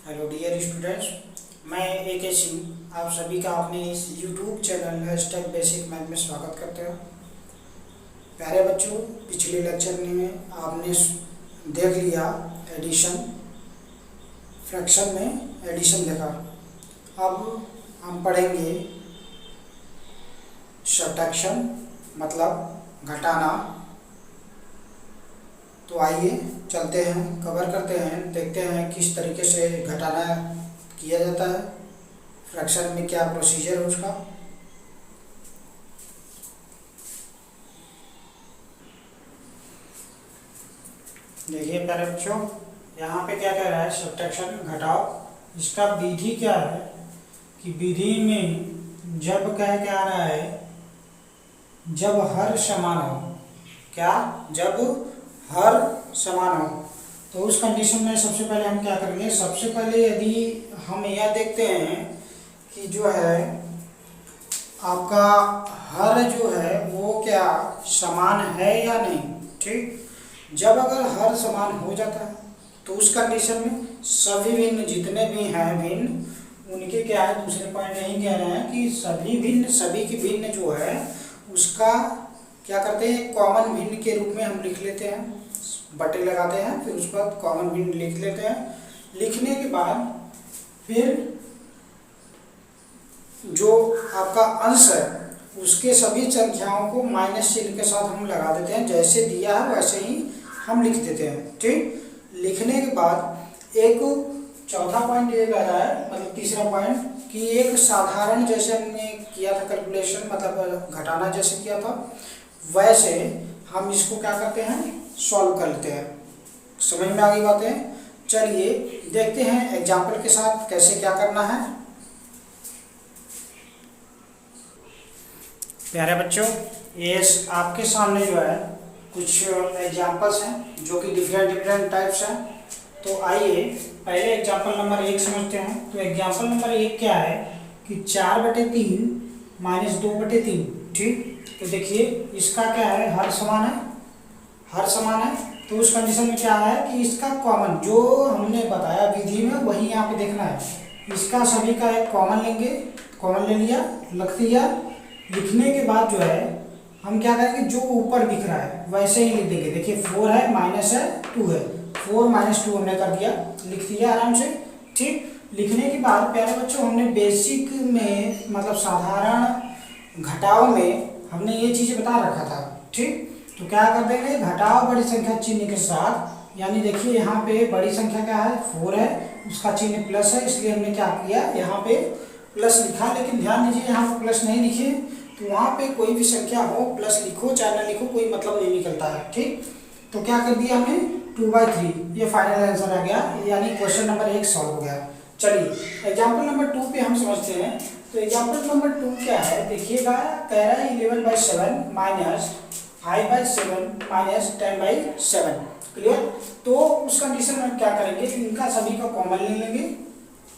Hello dear students, मैं AK Singh आप सभी का अपने इस YouTube channel hashtag basic math में स्वागत करते हैं। प्यारे बच्चों, पिछले लेक्चर में आपने देख लिया एडिशन, फ्रैक्शन में एडिशन देखा। अब हम पढ़ेंगे सब्ट्रैक्शन मतलब घटाना। तो आइए चलते हैं, कवर करते हैं, देखते हैं किस तरीके से घटाना किया जाता है, फ्रैक्शन में क्या प्रोसीजर है उसका। देखिए प्यारे बच्चों, यहाँ पे क्या कह रहा है, सब्ट्रैक्शन घटाओ। इसका विधि क्या है कि विधि में जब क्या क्या आ रहा है, जब हर समान हो। क्या? जब हर समान हो। तो उस कंडीशन में सबसे पहले हम क्या करेंगे, सबसे पहले यदि हम यह देखते हैं कि जो है आपका हर जो है वो क्या समान है या नहीं। ठीक, जब अगर हर समान हो जाता है तो उस कंडीशन में सभी भिन्न जितने भी हैं भिन्न, उनके क्या है, दूसरे पॉइंट नहीं कह रहे हैं कि सभी भिन्न, सभी की भिन्न जो है उसका क्या करते हैं, कॉमन भिन्न के रूप में हम लिख लेते हैं, बटे लगाते हैं, फिर उस पर कॉमन भिन्न लिख लेते हैं। लिखने के बाद फिर जो आपका अंश है उसके सभी संख्याओं को माइनस चिन्ह के साथ हम लगा देते हैं, जैसे दिया है वैसे ही हम लिख देते हैं। ठीक, लिखने के बाद एक चौथा पॉइंट ये कह रहा है, मतलब तीसरा पॉइंट, कि एक साधारण जैसे हमने किया था कैलकुलेशन, मतलब घटाना जैसे किया था वैसे हम इसको क्या करते हैं, सॉल्व कर लेते हैं। समझ में आ गई बातें? चलिए देखते हैं एग्जाम्पल के साथ कैसे क्या करना है। प्यारे बच्चों, ये आपके सामने जो है कुछ एग्जाम्पल्स हैं जो कि डिफरेंट टाइप्स हैं। तो आइए पहले एग्जाम्पल नंबर 1 समझते हैं। तो एग्जाम्पल नंबर 1 क्या है कि 4/3 - 2/3। ठीक, तो देखिए इसका क्या है, हर समान है, हर समान है। तो उस कंडीशन में क्या है कि इसका कॉमन जो हमने बताया विधि में वही यहाँ पे देखना है। इसका सभी का एक कॉमन लेंगे, कॉमन ले लिया, रख दिया। लिखने के बाद जो है हम क्या करेंगे, जो ऊपर दिख रहा है वैसे ही लिख देंगे। देखिए 4 है, माइनस है, 2 है, 4 - 2 हमने कर दिया, लिख दिया आराम से। ठीक, लिखने के बाद प्यारे बच्चों हमने बेसिक में मतलब साधारण घटाव में हमने ये चीज़ बता रखा था। ठीक, तो क्या कर देंगे, घटाव बड़ी संख्या चिन्ह के साथ, यानी देखिए यहाँ पे बड़ी संख्या क्या है, 4 है, उसका चिन्ह प्लस है, इसलिए हमने क्या किया, यहाँ पे प्लस लिखा। लेकिन ध्यान दीजिए यहाँ पे प्लस नहीं लिखे, तो वहाँ पे कोई भी संख्या हो प्लस लिखो चाहे ना लिखो कोई मतलब नहीं निकलता है। ठीक, तो क्या कर दिया हमने, 2/3, ये फाइनल आंसर आ गया, यानी क्वेश्चन नंबर 1 सॉल्व हो गया। चलिए एग्जाम्पल नंबर 2 पे हम समझते हैं। तो एग्जाम्पल नंबर 2 क्या है, देखिएगा, कह रहा है 11/7 - 5/7 - 10/7। क्लियर? तो उस कंडीशन में क्या करेंगे, इनका सभी का कॉमन ले लेंगे।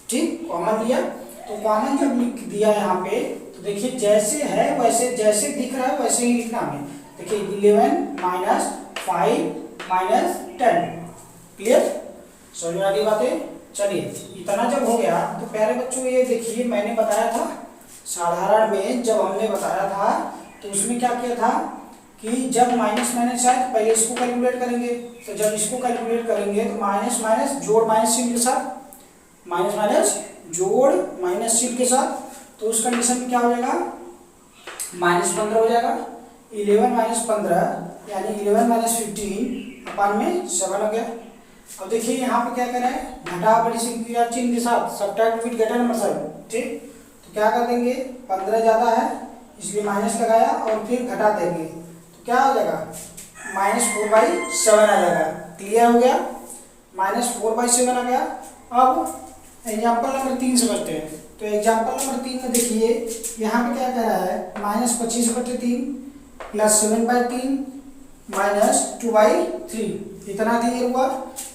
ठीक, कॉमन लिया, तो कॉमन जब लिख दिया यहाँ पे, तो देखिए जैसे है वैसे, जैसे दिख रहा है वैसे ही लिखना हमें। देखिए 11 - 5 - 10। क्लियर? समझ में आ गई बातें? चलिए इतना जब हो गया तो प्यारे बच्चों ये देखिए, मैंने बताया था साधारण में, जब हमने बताया था तो उसमें क्या किया था कि जब माइनस माइनस आए तो पहले इसको कैलकुलेट करेंगे। तो जब इसको कैलकुलेट करेंगे तो माइनस माइनस जोड़ माइनस चिन्ह के साथ, माइनस माइनस जोड़ माइनस चिन्ह के साथ, तो उस कंडीशन में क्या हो जाएगा, -15 हो जाएगा। 11 - 15 यानी 11 - 15 अपन में 7 हो गया। अब देखिए यहाँ पे क्या कर रहा है, घटाव बड़ी संख्या चिन्ह के साथ, सब्ट्रैक्ट विद ग्रेटर नंबर 7। ठीक, तो क्या कर देंगे, 15 ज़्यादा है इसलिए माइनस लगाया और फिर घटा देंगे, तो क्या हो जाएगा, -4/7 आ जाएगा। क्लियर हो गया, -4/7 आ गया। अब एग्जाम्पल नंबर 3 समझते हैं। तो एग्जाम्पल नंबर 3 में देखिए यहाँ पे क्या कह रहा है, -25/3 + 7/3 - 2/3। इतना क्लियर हुआ।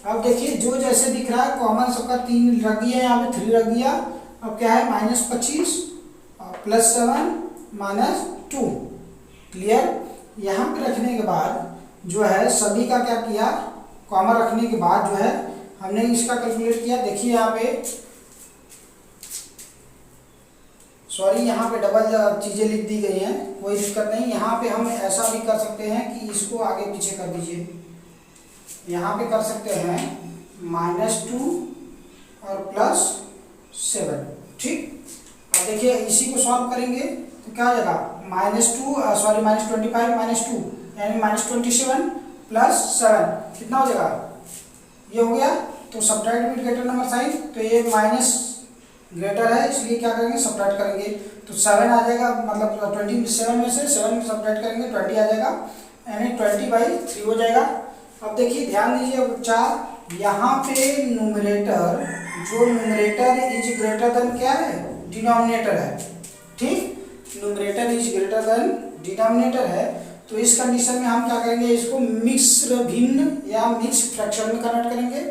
अब देखिए जो जैसे दिख रहा है कॉमन सबका 3 रख दिया, यहाँ पे 3 रख दिया। अब क्या है, -25 + 7 - 2। क्लियर? यहाँ पे रखने के बाद जो है सभी का क्या किया, कॉमन रखने के बाद जो है हमने इसका कैलकुलेट किया। देखिए यहाँ पे, सॉरी यहाँ पे डबल चीज़ें लिख दी गई हैं, कोई दिक्कत नहीं। यहाँ पे हम ऐसा भी कर सकते हैं कि इसको आगे पीछे कर दीजिए। यहाँ पे कर सकते हैं -2 और +7, ठीक। अब देखिए इसी को सॉल्व करेंगे तो क्या हो जाएगा, -25 -2 यानी -27 +7 कितना हो जाएगा, ये हो गया। तो subtract with greater number sign, तो ये माइनस ग्रेटर है इसलिए क्या करेंगे, सब्ट्रैक्ट करेंगे। तो 7 आ जाएगा, मतलब 27 में से 7 में सब्ट्रैक्ट करेंगे 20 आ जाएगा, यानी 20/3 हो जाएगा। अब देखिए ध्यान दीजिए बच्चा, यहाँ पे न्यूमरेटर, जो न्यूमरेटर इज ग्रेटर देन क्या है, डिनोमिनेटर है, ठीक। Numerator is greater than denominator है, तो इस कंडीशन में हम क्या करेंगे, इसको मिक्स्ड भिन्न या मिक्स फ्रैक्शन में कन्वर्ट करेंगे,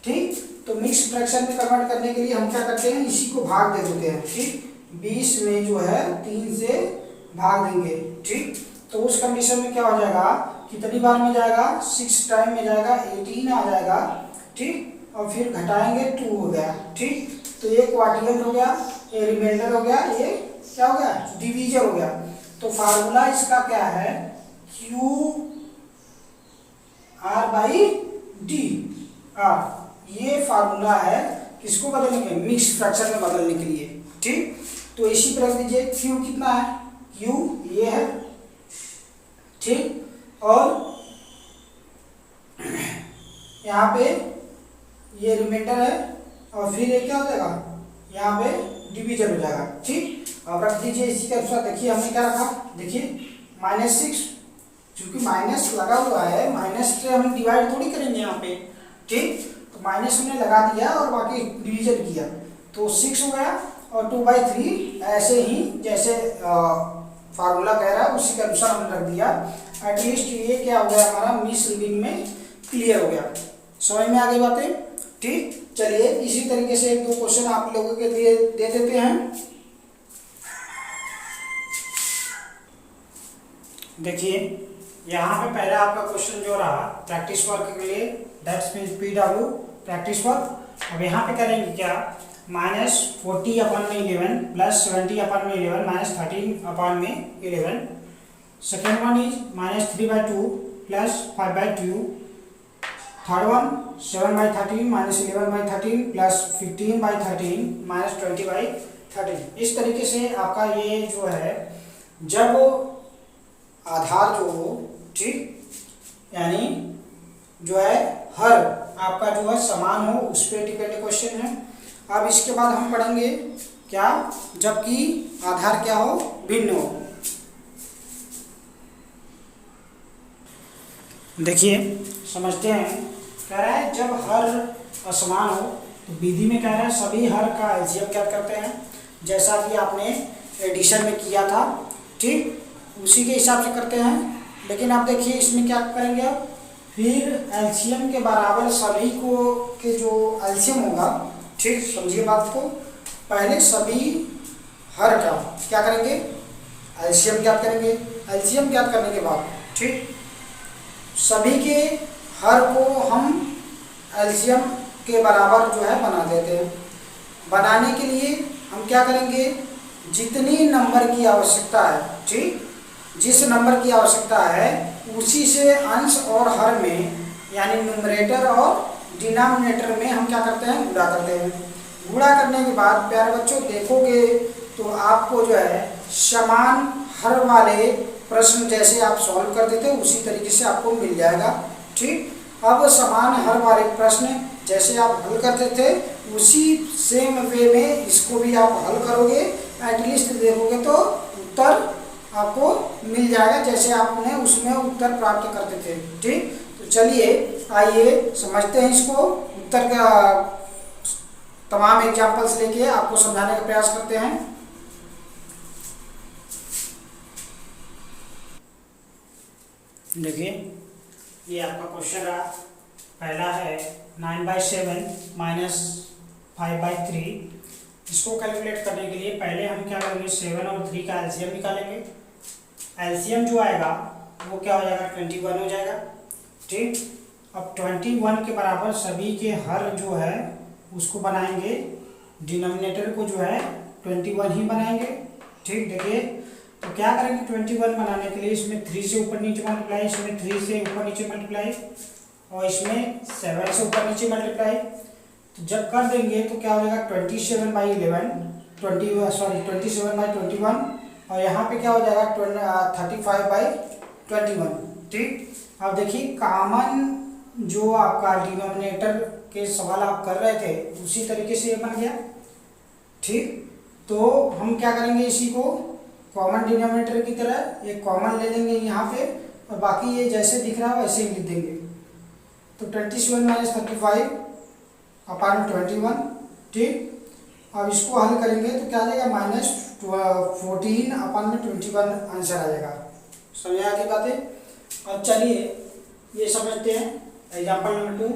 ठीक। तो मिक्स फ्रैक्शन में कन्वर्ट करने के लिए हम क्या करते हैं, इसी को भाग दे देते हैं, ठीक। 20 में जो है 3 से भाग देंगे, ठीक। तो उस कंडीशन में क्या हो जाएगा, कितनी बार में जाएगा, 6 टाइम में जाएगा, 18 आ जाएगा, ठीक। और फिर घटाएंगे 2 हो गया, ठीक। तो ये क्वाड्रियल हो गया, ये रिमाइंडर हो गया, ये क्या हो गया, डिवीजर हो गया। तो फार्मूला इसका क्या है, QR/D, ये फार्मूला है किसको बदलने के, मिक्स फ्रैक्शन में बदलने के लिए, ठीक। तो इसी पर रख दीजिए, Q कितना है, Q ये है, ठीक। और यहाँ पे ये रिमाइंडर है, और फिर ये क्या हो जाएगा, यहाँ पे डिवीजन हो जाएगा, ठीक। अब रख दीजिए इसी के अनुसार। देखिए हमने क्या रखा, देखिए -6, क्योंकि माइनस लगा हुआ है, माइनस से हम डिवाइड थोड़ी करेंगे यहाँ पे, ठीक। तो माइनस हमने लगा दिया और बाकी डिवीजन किया, तो 6 हो गया, और 2/3 ऐसे ही जैसे फार्मूला कह रहा है उसी के अनुसार हमने रख दिया। एटलीस्ट ये क्या हो गया, हमारा मिस रीडिंग में क्लियर हो गया। समझ में आ गई बातें, ठीक। चलिए इसी तरीके से 1-2 क्वेश्चन आप लोगों के लिए दे देते हैं। देखिए यहाँ पे पहला आपका क्वेश्चन जो रहा प्रैक्टिस वर्क के लिए, that's means PW practice work. अब यहाँ पे करेंगे क्या, -40/11 +70/11 -13/11। Second one is -3/2 +5/2। Third one 7/13 -11/13 +15/13 -20/13। इस तरीके से आपका ये जो है, जब आधार जो हो, ठीक, यानी जो है हर आपका जो है समान हो, उस पर डिपेंड क्वेश्चन है। अब इसके बाद हम पढ़ेंगे क्या, जबकि आधार क्या हो, भिन्न हो। देखिए समझते हैं, कह रहा है जब हर असमान हो, तो विधि में कह रहा है सभी हर का एलसीएम क्या करते हैं, जैसा कि आपने एडिशन में किया था, ठीक, उसी के हिसाब से करते हैं। लेकिन आप देखिए इसमें क्या करेंगे, अब फिर एलसीएम के बराबर सभी को के जो एलसीएम होगा, ठीक, समझिए बात को, पहले सभी हर का क्या करेंगे, एलसीएम ज्ञात करेंगे। एलसीएम ज्ञात करने के बाद, ठीक, सभी के हर को हम एलसीएम के बराबर जो है बना देते हैं। बनाने के लिए हम क्या करेंगे, जितनी नंबर की आवश्यकता है, ठीक, जिस नंबर की आवश्यकता है उसी से अंश और हर में, यानी न्यूमरेटर और डिनोमिनेटर में हम क्या करते हैं, गुणा करते हैं। गुणा करने के बाद प्यारे बच्चों देखोगे तो आपको जो है समान हर वाले प्रश्न जैसे आप सॉल्व करते थे उसी तरीके से आपको मिल जाएगा, ठीक। अब समान हर वाले प्रश्न जैसे आप हल करते थे उसी सेम वे में इसको भी आप हल करोगे, एटलीस्ट देखोगे तो उत्तर आपको मिल जाएगा जैसे आपने उसमें उत्तर प्राप्त करते थे, ठीक। तो चलिए आइए समझते हैं इसको। उत्तर का तमाम एग्जाम्पल्स लेके आपको समझाने का प्रयास करते हैं। देखिए ये आपका क्वेश्चन रहा, पहला है 9/7 -5/3। इसको कैलकुलेट करने के लिए पहले हम क्या करेंगे, 7 और 3 का एलसीएम निकालेंगे। एलसीएम जो आएगा वो क्या हो जाएगा, 21 हो जाएगा, ठीक। अब 21 के बराबर सभी के हर जो है उसको बनाएंगे, डिनोमिनेटर को जो है 21 ही बनाएंगे। ठीक, देखिए तो क्या करेंगे, 21 बनाने के लिए इसमें 3 से ऊपर नीचे मल्टीप्लाई, इसमें 3 से ऊपर नीचे मल्टीप्लाई और इसमें 7 से ऊपर नीचे मल्टीप्लाई। तो जब कर देंगे तो क्या हो जाएगा 27/11 27/21 और यहाँ पे क्या हो जाएगा 35/21। ठीक, अब देखिए कॉमन जो आपका डिनोमिनेटर के सवाल आप कर रहे थे उसी तरीके से ये बन गया। ठीक, तो हम क्या करेंगे, इसी को कॉमन डिनोमिनेटर की तरह एक कॉमन ले लेंगे यहाँ पे और बाकी ये जैसे दिख रहा है वैसे ही लिख देंगे। तो 27 - 35/21। ठीक, अब इसको हल करेंगे तो क्या आ जाएगा -14/21 आंसर आ जाएगा। समझ आ गई बातें। अब चलिए ये समझते हैं एग्जाम्पल नंबर 2।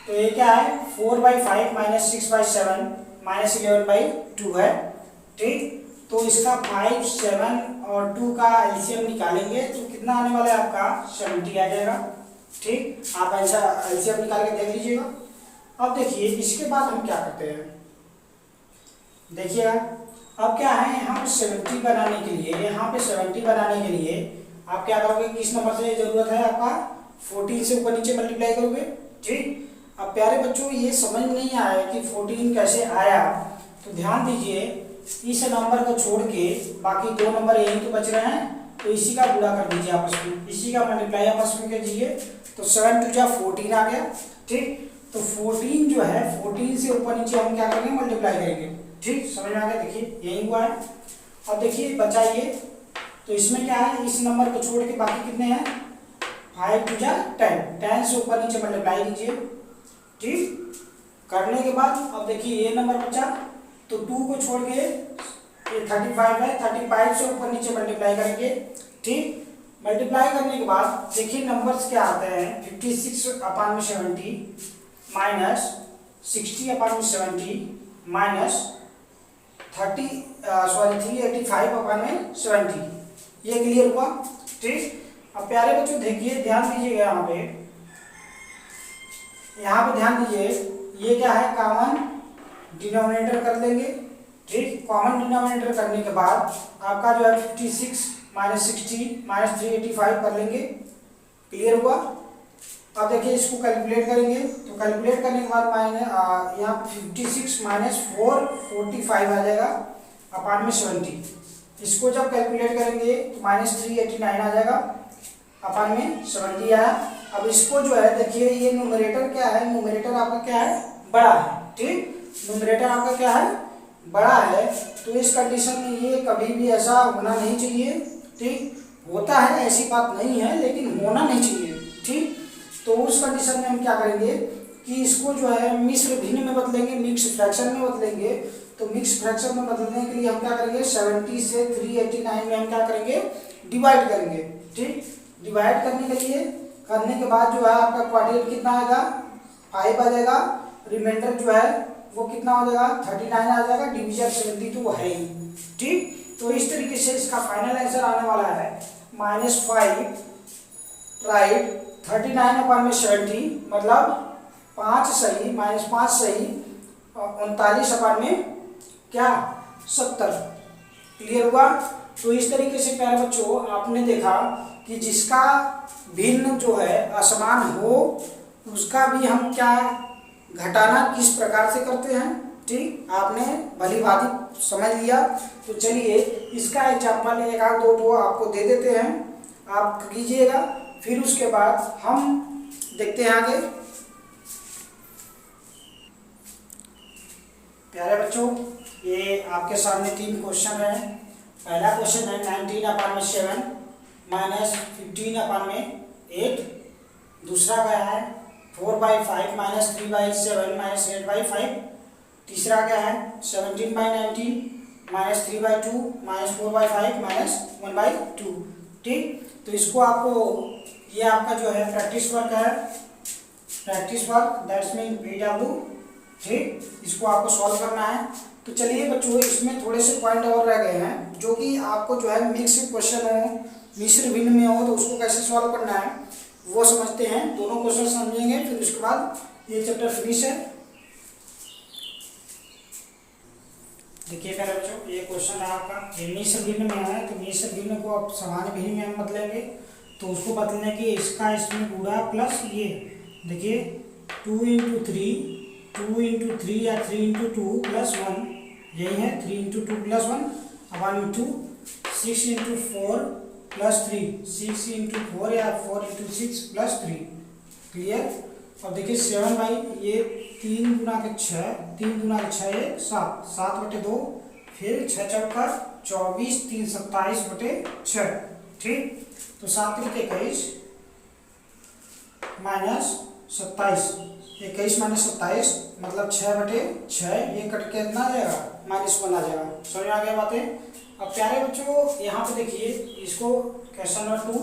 तो ये क्या है 4/5 - 6/7 - 11/2 है। ठीक, तो इसका 5, 7 और 2 का एलसीएम निकालेंगे तो कितना आने वाला है आपका 70 आ जाएगा। ठीक, आप ऐसा एलसीएम निकाल के देख लीजिएगा। अब देखिए इसके बाद हम क्या करते हैं, देखिएगा अब क्या है यहाँ पे 70 बनाने के लिए, यहाँ पे 70 बनाने के लिए आप क्या करोगे, किस नंबर से जरूरत है आपका 14 से ऊपर नीचे मल्टीप्लाई करोगे। ठीक, अब प्यारे बच्चों ये समझ नहीं आया कि 14 कैसे आया, तो ध्यान दीजिए इस नंबर को छोड़ के बाकी 2 नंबर यही तो बच रहे हैं, तो इसी का गुणा कर दीजिए आपस में, इसी का मल्टीप्लाई आपस में कीजिए। तो 7 × 2 = 14 आ गया। ठीक, तो 14 जो है 14 से ऊपर नीचे हम क्या करेंगे, मल्टीप्लाई करेंगे। ठीक, समझ में आ गया, देखिए यही हुआ है। अब देखिए बचाइए, तो इसमें क्या है, इस नंबर को छोड़ के बाकी कितने हैं 5 × 2 = 10, 10 से ऊपर नीचे मल्टीप्लाई कीजिए। ठीक, करने के बाद अब देखिए ये नंबर बचा, तो 2 को छोड़ के ये 35 है, 35 से ऊपर नीचे मल्टीप्लाई करेंगे। ठीक, मल्टीप्लाई करने के बाद देखिए नंबर्स क्या आते हैं 56/70 माइनस 60/70 माइनस 385/70। ये क्लियर हुआ। ठीक, अब प्यारे बच्चों देखिए ध्यान दीजिएगा यहाँ पे ध्यान दीजिए, ये क्या है कॉमन डिनोमिनेटर कर लेंगे। ठीक, कॉमन डिनोमिनेटर करने के बाद आपका जो है 56 - 60 - 385 कर लेंगे। क्लियर हुआ। अब देखिए इसको कैलकुलेट करेंगे, तो कैलकुलेट करने के बाद यहाँ 56 - 4 45 आ जाएगा अपान में 70। इसको जब कैलकुलेट करेंगे तो -389 आ जाएगा अपान में 70 आया। अब इसको जो है देखिए ये न्यूमरेटर क्या है, न्यूमरेटर आपका क्या है बड़ा है। ठीक, न्यूमरेटर आपका क्या है बड़ा है, तो इस कंडीशन में ये कभी भी ऐसा होना नहीं चाहिए। ठीक, होता है ऐसी बात नहीं है लेकिन होना नहीं चाहिए। ठीक, तो उस कंडीशन में हम क्या करेंगे कि इसको जो है मिश्र भिन्न में बदलेंगे, मिक्स फ्रैक्शन में बदलेंगे। तो मिक्स फ्रैक्शन में बदलने के लिए हम क्या करेंगे 70 से 389 में हम क्या करेंगे डिवाइड करेंगे। ठीक, डिवाइड करने के बाद जो है आपका क्वाड्रेट कितना आएगा 5 आ जाएगा, रिमाइंडर जो है वो कितना हो जाएगा 39 आ जाएगा, डिवीजन 70 तो वो है ही। ठीक, तो इस तरीके से इसका फाइनल आंसर आने वाला है -5 राइट 39/70 मतलब 5 सही -5 सही 39/70। क्लियर हुआ। तो इस तरीके से प्यारे बच्चों आपने देखा कि जिसका भिन्न जो है असमान हो उसका भी हम क्या घटाना किस प्रकार से करते हैं। ठीक, आपने भली भांति समझ लिया। तो चलिए इसका एग्जाम्पल 1-2 आपको दे देते हैं, आप कीजिएगा, फिर उसके बाद हम देखते हैं आगे। प्यारे बच्चों ये आपके सामने 3 क्वेश्चन है। पहला क्वेश्चन है 19/7 माइनस 15/8। दूसरा क्या है 4/5 माइनस 3/7 माइनस 8/5। तीसरा क्या है 17/19 माइनस 3/2 माइनस 4/5 माइनस 1/2। ठीक, तो इसको आपको ये आपका जो है प्रैक्टिस वर्क है, practice work that's mean PW। ठीक, इसको आपको सॉल्व करना है। तो चलिए बच्चों इसमें थोड़े से पॉइंट और रह गए हैं जो कि आपको जो है मिक्स क्वेश्चन हो, मिश्र भिन्न में हो, तो उसको कैसे सॉल्व करना है वो समझते हैं। दोनों क्वेश्चन समझेंगे, फिर उसके बाद ये चैप्टर फिनिश है। देखिए प्यारे बच्चों, ये क्वेश्चन है आपका, ये मिश्र भिन्न में है, तो मिश्र भिन्न को आप सामान्य भिन्न में हम बदलेंगे, तो उसको बदलने की इसका इसमें गुणा प्लस ये देखिए 2 × 3 या 3 × 2 + 1, यही है 3 × 2 + 1 अपन 2 6 × 4 + 3, 6 × 4 या 4 × 6 + 3, क्लियर। अब देखिए 7 बाई ये 3 × 6, 3 × 6 ये 7, 7/2, फिर 6 चौका 24, 3 27/6, ठीक। तो 7 × 21 - 27, 21 - 27 मतलब 6/6, ये कट के कितना आ जाएगा -1 आ जाएगा। समझ में आ गया बातें। अब प्यारे बच्चों यहाँ पे देखिए इसको क्वेश्चन नंबर 2,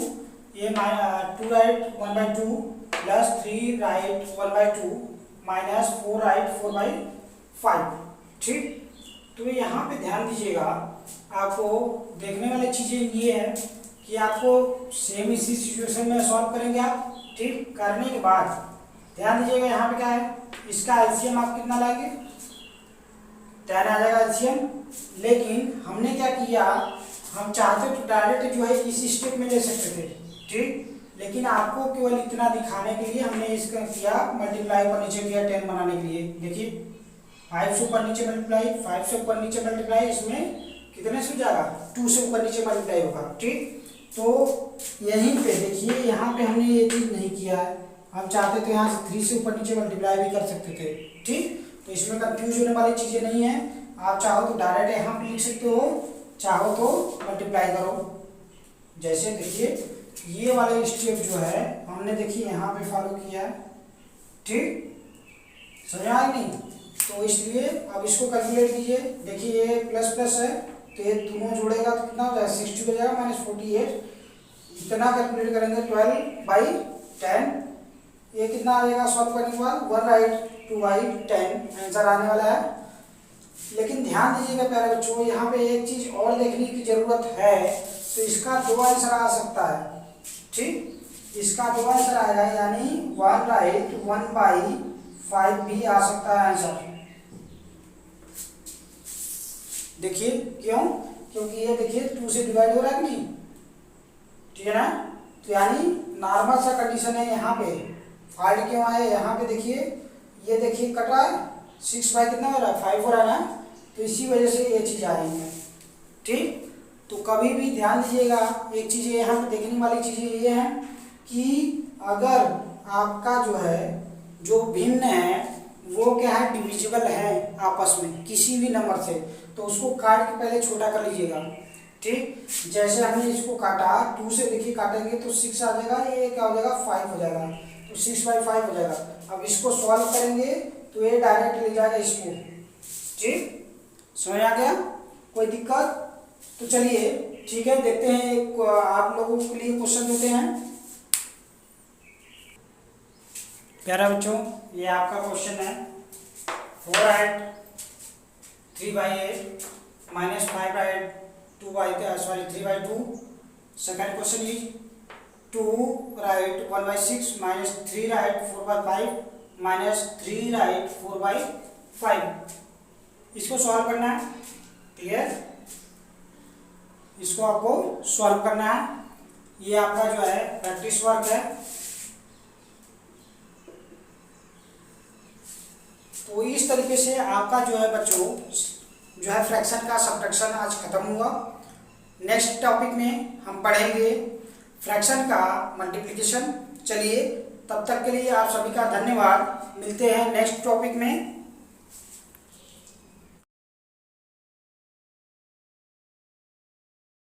ये 2 राइट 1/2 + 3 राइट 1/2 - 4 राइट 4/5, ठीक। तो यहाँ पे ध्यान दीजिएगा, आपको देखने वाली चीज़ें ये है कि आपको सेम इसी सिचुएशन में सॉल्व करेंगे आप, ठीक। करने के बाद ध्यान दीजिएगा यहाँ पे क्या है, इसका एलसीएम आप कितना लाएंगे, 10 आ जाएगा एलसीएम। लेकिन हमने क्या किया, हम चाहते तो डायरेक्ट जो है इस स्टेप में ले सकते थे, ठीक। लेकिन आपको केवल इतना दिखाने के लिए हमने इसका किया मल्टीप्लाई ऊपर नीचे किया 10 बनाने के लिए। देखिए 5 से ऊपर नीचे मल्टीप्लाई, 5 से ऊपर नीचे मल्टीप्लाई, इसमें कितने से जाएगा 2 से ऊपर नीचे मल्टीप्लाई होगा, ठीक। तो यहीं पे देखिए यहाँ पे हमने ये चीज़ नहीं किया है, हम चाहते तो यहाँ से 3 से ऊपर नीचे मल्टीप्लाई भी कर सकते थे, ठीक। तो इसमें कंफ्यूज होने वाली चीज़ें नहीं है, आप चाहो तो डायरेक्ट यहाँ पे लिख सकते हो, चाहो तो मल्टीप्लाई करो। जैसे देखिए ये वाले स्टेप जो है हमने देखिए यहाँ पे फॉलो किया है, ठीक, समझा नहीं। तो इसलिए अब इसको कैलकुलेट कीजिए, देखिए ये प्लस प्लस है तो ये दोनों जोड़ेगा तो कितना हो जाएगा 60 हो जाएगा -48, इतना कैलकुलेट करेंगे 12/10, ये कितना आ जाएगा सॉल्व करने के बाद 1 राइट 2/10 आंसर आने वाला है। लेकिन ध्यान दीजिएगा प्यारे बच्चों, यहाँ पे एक चीज और देखने की जरूरत है, तो इसका 2 आंसर आ सकता है, ठीक। इसका 2 आंसर आएगा, यानी 1 राइट 1/5 भी आ सकता है आंसर। देखिए क्यों, क्योंकि ये देखिए 2 से डिवाइड हो रहा है कि नहीं, ठीक है ना। तो यानी नॉर्मल सा कंडीशन है यहाँ पे, फाल्ट क्यों आया यहाँ पे, देखिए ये देखिए कट रहा है 6 बाई कितना हो रहा है 5 हो रहा है ना, तो इसी वजह से ये चीज़ आ रही है, ठीक। तो कभी भी ध्यान दीजिएगा, एक चीज़ यहाँ पे देखने वाली चीज़ें ये है कि अगर आपका जो है जो भिन्न है वो क्या है डिविजिबल है आपस में किसी भी नंबर से, तो उसको काट के पहले छोटा कर लीजिएगा, ठीक। जैसे हमने इसको काटा 2 से, देखिए काटेंगे तो 6 आ जाएगा, ये क्या हो जाएगा 5 हो जाएगा, तो 6/5 हो जाएगा। अब इसको सॉल्व करेंगे तो ये डायरेक्ट ले जाएगा इसको, ठीक। समझ आ गया, कोई दिक्कत। तो चलिए ठीक है, देखते हैं एक आप लोगों के लिए क्वेश्चन देते हैं। प्यारा बच्चों, ये आपका क्वेश्चन है 4 right 3/8 - 5 right 3/2। Second question is 2 right 1/6 - 3 right 4/5 - 3 right 4/5। इसको सॉल्व करना है, क्लियर। इसको आपको सॉल्व करना है, ये आपका जो है प्रैक्टिस वर्क है। तो इस तरीके से आपका जो है बच्चों जो है फ्रैक्शन का सब्ट्रैक्शन आज खत्म हुआ। नेक्स्ट टॉपिक में हम पढ़ेंगे फ्रैक्शन का मल्टीप्लिकेशन। चलिए तब तक के लिए आप सभी का धन्यवाद, मिलते हैं नेक्स्ट टॉपिक में।